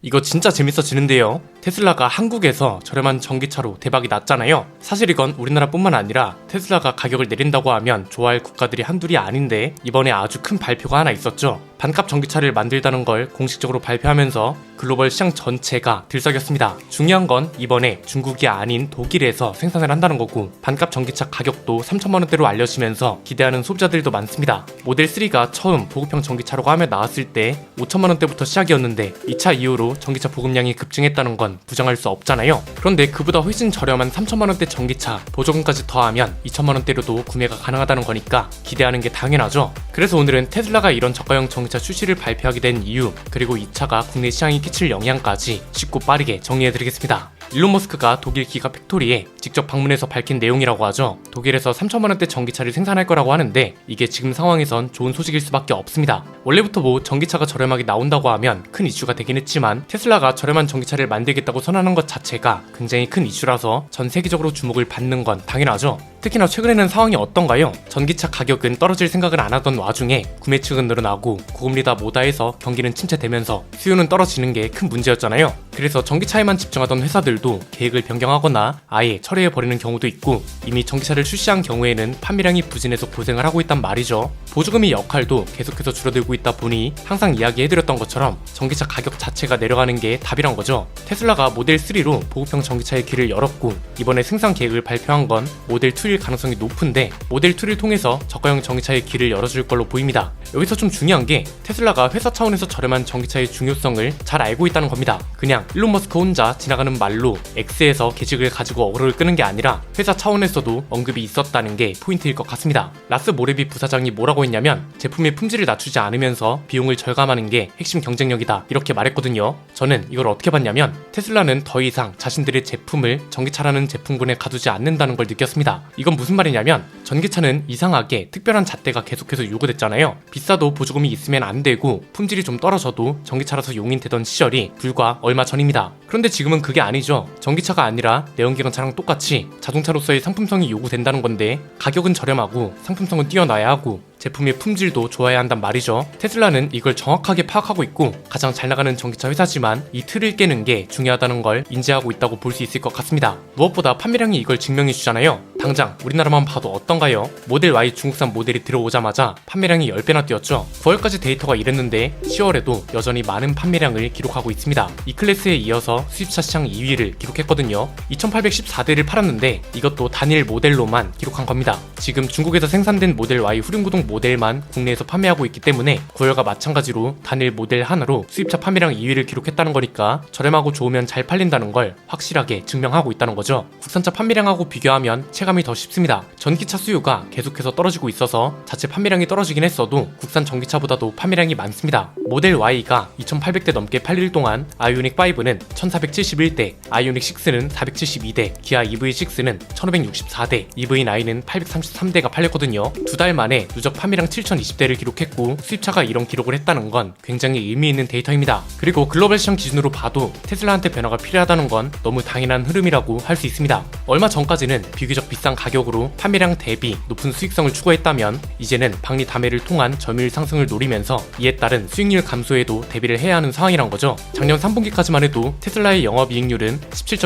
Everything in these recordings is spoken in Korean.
이거 진짜 재밌어지는데요. 테슬라가 한국에서 저렴한 전기차로 대박이 났잖아요. 사실 이건 우리나라뿐만 아니라 테슬라가 가격을 내린다고 하면 좋아할 국가들이 한둘이 아닌데 이번에 아주 큰 발표가 하나 있었죠. 반값 전기차를 만들다는 걸 공식적으로 발표하면서 글로벌 시장 전체가 들썩였습니다. 중요한 건 이번에 중국이 아닌 독일에서 생산을 한다는 거고 반값 전기차 가격도 3천만원대로 알려지면서 기대하는 소비자들도 많습니다. 모델 3가 처음 보급형 전기차라고 하며 나왔을 때 5천만원대부터 시작이었는데 2차 이후로 전기차 보급량이 급증했다는 건 부정할 수 없잖아요. 그런데 그보다 훨씬 저렴한 3천만원대 전기차 보조금까지 더하면 2천만원대로도 구매가 가능하다는 거니까 기대하는 게 당연하죠. 그래서 오늘은 테슬라가 이런 저가형 전기차 출시를 발표하게 된 이유, 그리고 이 차가 국내 시장에 끼칠 영향까지 쉽고 빠르게 정리해드리겠습니다. 일론 머스크가 독일 기가 팩토리에 직접 방문해서 밝힌 내용이라고 하죠. 독일에서 3천만원대 전기차를 생산할 거라고 하는데 이게 지금 상황에선 좋은 소식일 수밖에 없습니다. 원래부터 전기차가 저렴하게 나온다고 하면 큰 이슈가 되긴 했지만 테슬라가 저렴한 전기차를 만들겠다고 선언한 것 자체가 굉장히 큰 이슈라서 전 세계적으로 주목을 받는 건 당연하죠. 특히나 최근에는 상황이 어떤가요? 전기차 가격은 떨어질 생각을 안 하던 와중에 구매층은 늘어나고 고금리다 뭐다 해서 경기는 침체되면서 수요는 떨어지는 게 큰 문제였잖아요. 그래서 전기차에만 집중하던 회사들도 계획을 변경하거나 아예 철회해버리는 경우도 있고 이미 전기차를 출시한 경우에는 판매량이 부진해서 고생을 하고 있단 말이죠. 보조금의 역할도 계속해서 줄어들고 있다 보니 항상 이야기해드렸던 것처럼 전기차 가격 자체가 내려가는 게 답이란 거죠. 테슬라가 모델 3로 보급형 전기차의 길을 열었고 이번에 생산 계획을 발표한 건 모델 2일 가능성이 높은데 모델 2를 통해서 저가형 전기차의 길을 열어줄 걸로 보입니다. 여기서 좀 중요한 게 테슬라가 회사 차원에서 저렴한 전기차의 중요성을 잘 알고 있다는 겁니다. 그냥 일론 머스크 혼자 지나가는 말로 X에서 계직을 가지고 어그로를 끄는 게 아니라 회사 차원에서도 언급이 있었다는 게 포인트일 것 같습니다. 라스 모레비 부사장이 뭐라고 했냐면 제품의 품질을 낮추지 않으면서 비용을 절감하는 게 핵심 경쟁력이다 이렇게 말했거든요. 저는 이걸 어떻게 봤냐면 테슬라는 더 이상 자신들의 제품을 전기차라는 제품군에 가두지 않는다는 걸 느꼈습니다. 이건 무슨 말이냐면 전기차는 이상하게 특별한 잣대가 계속해서 요구됐잖아요. 비싸도 보조금이 있으면 안 되고 품질이 좀 떨어져도 전기차라서 용인되던 시절이 불과 얼마 전입니다. 그런데 지금은 그게 아니죠. 전기차가 아니라 내연기관차랑 똑같이 자동차로서의 상품성이 요구된다는 건데 가격은 저렴하고 상품성은 뛰어나야 하고 제품의 품질도 좋아야 한단 말이죠. 테슬라는 이걸 정확하게 파악하고 있고 가장 잘 나가는 전기차 회사지만 이 틀을 깨는 게 중요하다는 걸 인지하고 있다고 볼 수 있을 것 같습니다. 무엇보다 판매량이 이걸 증명해 주잖아요. 당장 우리나라만 봐도 어떤가요? 모델 Y 중국산 모델이 들어오자마자 판매량이 10배나 뛰었죠. 9월까지 데이터가 이랬는데 10월에도 여전히 많은 판매량을 기록하고 있습니다. 이 클래스에 이어서 수입차 시장 2위를 기록했거든요. 2814대를 팔았는데 이것도 단일 모델로만 기록한 겁니다. 지금 중국에서 생산된 모델 Y 후륜구동 모델만 국내에서 판매하고 있기 때문에 9월과 마찬가지로 단일 모델 하나로 수입차 판매량 2위를 기록했다는 거니까 저렴하고 좋으면 잘 팔린다는 걸 확실하게 증명하고 있다는 거죠. 국산차 판매량하고 비교하면 체감이 더 쉽습니다. 전기차 수요가 계속해서 떨어지고 있어서 자체 판매량이 떨어지긴 했어도 국산 전기차보다도 판매량이 많습니다. 모델 Y가 2800대 넘게 팔릴 동안 아이오닉 5는 1471대, 아이오닉 6는 472대, 기아 EV6는 1564대, EV9는 833대가 팔렸거든요. 두 달 만에 누적 판매량 7020대를 기록했고 수입차가 이런 기록을 했다는 건 굉장히 의미있는 데이터입니다. 그리고 글로벌 시장 기준으로 봐도 테슬라한테 변화가 필요하다는 건 너무 당연한 흐름이라고 할 수 있습니다. 얼마 전까지는 비교적 비싼 가격으로 판매량 대비 높은 수익성을 추구했다면 이제는 박리 다매를 통한 점유율 상승을 노리면서 이에 따른 수익률 감소에도 대비를 해야 하는 상황이란 거죠. 작년 3분기까지만 해도 테슬라의 영업이익률은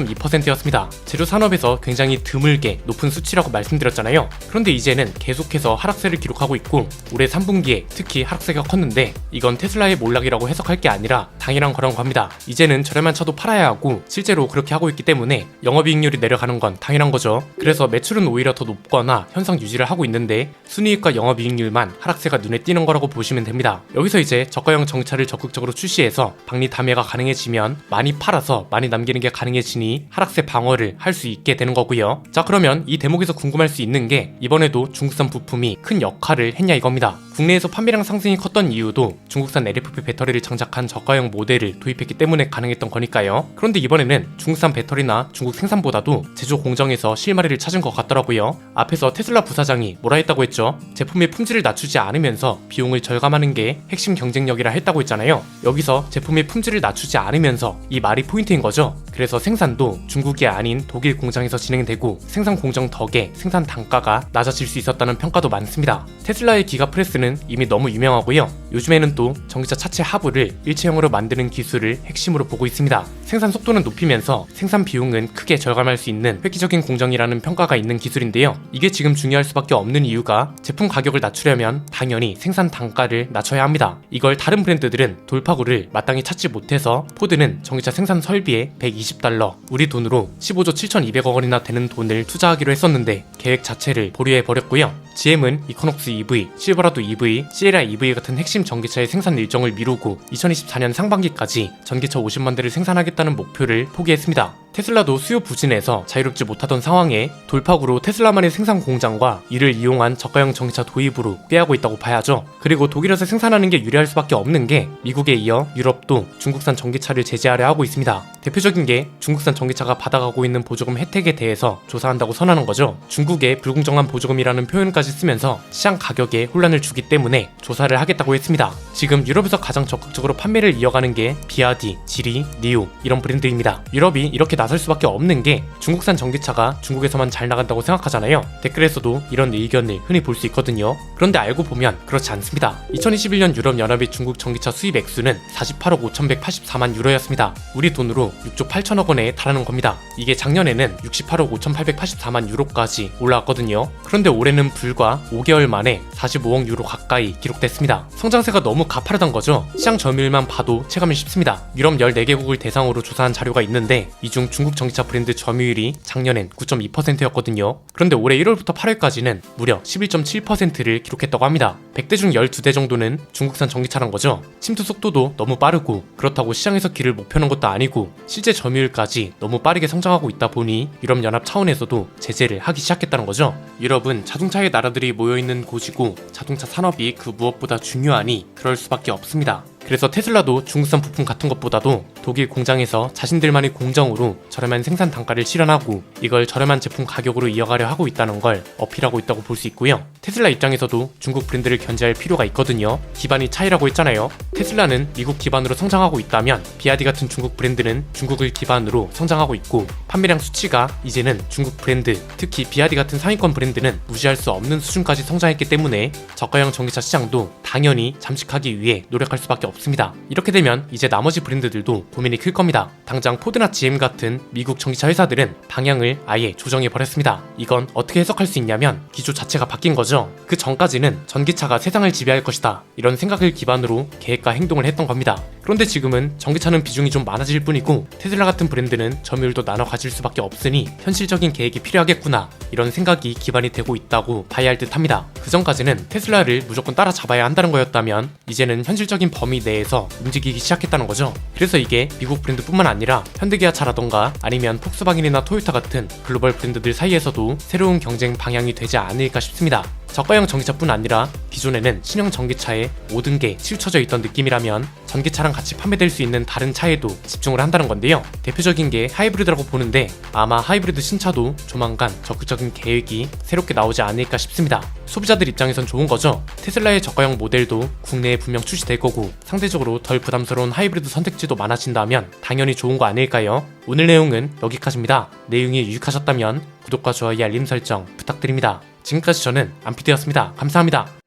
17.2%였습니다. 제조 산업에서 굉장히 드물게 높은 수치라고 말씀드렸잖아요. 그런데 이제는 계속해서 하락세를 기록하고 있고 올해 3분기에 특히 하락세가 컸는데 이건 테슬라의 몰락이라고 해석할 게 아니라 당연한 거라고 합니다. 이제는 저렴한 차도 팔아야 하고 실제로 그렇게 하고 있기 때문에 영업이익률이 내려가는 건 당연한 거죠. 그래서 매출은 오히려 더 높거나 현상 유지를 하고 있는데 순이익과 영업이익률만 하락세가 눈에 띄는 거라고 보시면 됩니다. 여기서 이제 저가형 전기차를 적극적으로 출시해서 박리 다매가 가능해지면 많이 팔아서 많이 남기는 게 가능해지니 하락세 방어를 할 수 있게 되는 거고요. 자, 그러면 이 대목에서 궁금할 수 있는 게 이번에도 중국산 부품이 큰 역할을 했냐 이겁니다. 국내에서 판매량 상승이 컸던 이유도 중국산 LFP 배터리를 장착한 저가형 모델을 도입했기 때문에 가능했던 거니까요. 그런데 이번에는 중국산 배터리나 중국 생산보다도 제조 공정에서 실마리를 찾은 것 같더라고요. 앞에서 테슬라 부사장이 뭐라 했다고 했죠? 제품의 품질을 낮추지 않으면서 비용을 절감하는 게 핵심 경쟁력이라 했다고 했잖아요. 여기서 제품의 품질을 낮추지 않으면서 이 말이 포인트인 거죠. 그래서 생산도 중국이 아닌 독일 공장에서 진행되고 생산 공정 덕에 생산 단가가 낮아질 수 있었다는 평가도 많습니다. 테슬라의 기가프레스는 브랜드는 이미 너무 유명하고요. 요즘에는 또 전기차 차체 하부를 일체형으로 만드는 기술을 핵심으로 보고 있습니다. 생산 속도는 높이면서 생산 비용은 크게 절감할 수 있는 획기적인 공정이라는 평가가 있는 기술인데요. 이게 지금 중요할 수밖에 없는 이유가 제품 가격을 낮추려면 당연히 생산 단가를 낮춰야 합니다. 이걸 다른 브랜드들은 돌파구를 마땅히 찾지 못해서 포드는 전기차 생산 설비에 $120, 우리 돈으로 15조 7,200억 원이나 되는 돈을 투자하기로 했었는데 계획 자체를 보류해버렸고요. GM은 이코녹스 EV, 실버라도 EV, 시에라 EV 같은 핵심 전기차의 생산 일정을 미루고 2024년 상반기까지 전기차 50만 대를 생산하겠다는 목표를 포기했습니다. 테슬라도 수요 부진에서 자유롭지 못하던 상황에 돌파구로 테슬라만의 생산 공장과 이를 이용한 저가형 전기차 도입으로 꾀하고 있다고 봐야죠. 그리고 독일에서 생산하는 게 유리할 수밖에 없는 게 미국에 이어 유럽도 중국산 전기차를 제재하려 하고 있습니다. 대표적인 게 중국산 전기차가 받아가고 있는 보조금 혜택에 대해서 조사한다고 선언한 거죠. 중국의 불공정한 보조금이라는 표현까지 쓰면서 시장 가격에 혼란을 주기 때문에 조사를 하겠다고 했습니다. 지금 유럽에서 가장 적극적으로 판매를 이어가는 게 비아디, 지리, 니오 이런 브랜드입니다. 유럽이 이렇게 나설 수밖에 없는 게 중국산 전기차가 중국에서만 잘 나간다고 생각하잖아요. 댓글에서도 이런 의견을 흔히 볼 수 있거든요. 그런데 알고 보면 그렇지 않습니다. 2021년 유럽연합의 중국 전기차 수입 액수는 48억 5,184만 유로였습니다. 우리 돈으로 6조 8천억 원에 달하는 겁니다. 이게 작년에는 68억 5,884만 유로까지 올라왔거든요. 그런데 올해는 불과 5개월 만에 45억 유로 가까이 기록됐습니다. 성장세가 너무 가파르단 거죠. 시장 점유율만 봐도 체감이 쉽습니다. 유럽 14개국을 대상으로 조사한 자료가 있는데 이 중 중국 전기차 브랜드 점유율이 작년엔 9.2%였거든요. 그런데 올해 1월부터 8월까지는 무려 11.7%를 기록했다고 합니다. 100대 중 12대 정도는 중국산 전기차란 거죠. 침투 속도도 너무 빠르고 그렇다고 시장에서 길을 못 펴는 것도 아니고 실제 점유율까지 너무 빠르게 성장하고 있다 보니 유럽연합 차원에서도 제재를 하기 시작했다는 거죠. 유럽은 자동차의 나라들이 모여있는 곳이고 자동차 산업이 그 무엇보다 중요하니 그럴 수밖에 없습니다. 그래서 테슬라도 중국산 부품 같은 것보다도 독일 공장에서 자신들만의 공정으로 저렴한 생산 단가를 실현하고 이걸 저렴한 제품 가격으로 이어가려 하고 있다는 걸 어필하고 있다고 볼 수 있고요. 테슬라 입장에서도 중국 브랜드를 견제할 필요가 있거든요. 기반이 차이라고 했잖아요. 테슬라는 미국 기반으로 성장하고 있다면 비아디 같은 중국 브랜드는 중국을 기반으로 성장하고 있고 판매량 수치가 이제는 중국 브랜드, 특히 비아디 같은 상위권 브랜드는 무시할 수 없는 수준까지 성장했기 때문에 저가형 전기차 시장도 당연히 잠식하기 위해 노력할 수밖에 없습니다. 이렇게 되면 이제 나머지 브랜드들도 고민이 클 겁니다. 당장 포드나 GM 같은 미국 전기차 회사들은 방향을 아예 조정해버렸습니다. 이건 어떻게 해석할 수 있냐면 기조 자체가 바뀐 거죠. 그 전까지는 전기차가 세상을 지배할 것이다 이런 생각을 기반으로 계획과 행동을 했던 겁니다. 그런데 지금은 전기차는 비중이 좀 많아질 뿐이고 테슬라 같은 브랜드는 점유율도 나눠 가질 수밖에 없으니 현실적인 계획이 필요하겠구나 이런 생각이 기반이 되고 있다고 봐야 할 듯 합니다. 그 전까지는 테슬라를 무조건 따라잡아야 한다는 거였다면 이제는 현실적인 범위 내에서 움직이기 시작했다는 거죠. 그래서 이게 미국 브랜드뿐만 아니라 현대기아차라던가 아니면 폭스바겐이나 토요타 같은 글로벌 브랜드들 사이에서도 새로운 경쟁 방향이 되지 않을까 싶습니다. 저가형 전기차뿐 아니라 기존에는 신형 전기차에 모든 게 치우쳐져 있던 느낌이라면 전기차랑 같이 판매될 수 있는 다른 차에도 집중을 한다는 건데요. 대표적인 게 하이브리드라고 보는데 아마 하이브리드 신차도 조만간 적극적인 계획이 새롭게 나오지 않을까 싶습니다. 소비자들 입장에선 좋은 거죠. 테슬라의 저가형 모델도 국내에 분명 출시될 거고 상대적으로 덜 부담스러운 하이브리드 선택지도 많아진다면 당연히 좋은 거 아닐까요? 오늘 내용은 여기까지입니다. 내용이 유익하셨다면 구독과 좋아요, 알림 설정 부탁드립니다. 지금까지 저는 안피디였습니다. 감사합니다.